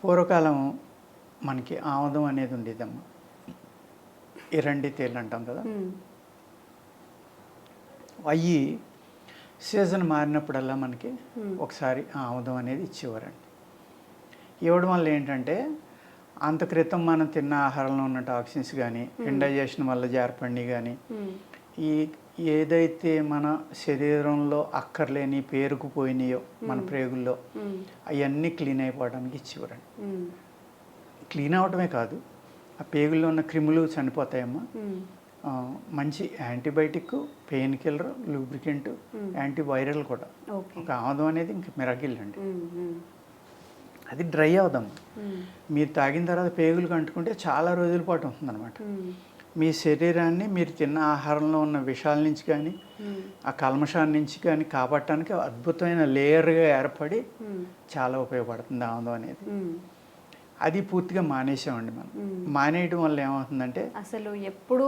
పూర్వకాలం మనకి ఆముదం అనేది ఉండేదమ్మా. ఎరండి తేళ్ళు అంటాం కదా. అవి సీజన్ మారినప్పుడల్లా మనకి ఒకసారి ఆముదం అనేది ఇచ్చేవారండి. ఇవ్వడం వల్ల ఏంటంటే అంత క్రితం మనం తిన్న ఆహారంలో ఉన్న టాక్సిన్స్ కానీ, ఇండైజెషన్ వల్ల జార్పండి కానీ, ఈ ఏదైతే మన శరీరంలో అక్కర్లేని పేరుకుపోయినాయో మన ప్రేగుల్లో అవన్నీ క్లీన్ అయిపోవడానికి ఇచ్చేవారండి. క్లీన్ అవడమే కాదు, ఆ పేగుల్లో ఉన్న క్రిములు చనిపోతాయమ్మా. మంచి antibiotic, pain killer, lubricant, antiviral కూడా. ఒక ఆముదం అనేది ఇంక మిరాకిల్ అండి. అది డ్రై అవుదమ్మా. మీరు తాగిన తర్వాత పేగులకు అంటుకుంటే చాలా రోజుల పాటు ఉంటుందన్నమాట. మీ శరీరాన్ని మీరు తిన్న ఆహారంలో ఉన్న విషాల నుంచి కానీ, ఆ కల్మషాన్ని నుంచి కానీ కాపాడటానికి అద్భుతమైన లేయర్గా ఏర్పడి చాలా ఉపయోగపడుతుంది ఆముదం అనేది. అది పూర్తిగా మానేసామండి మనం. మానేయడం వల్ల ఏమవుతుందంటే అసలు ఎప్పుడు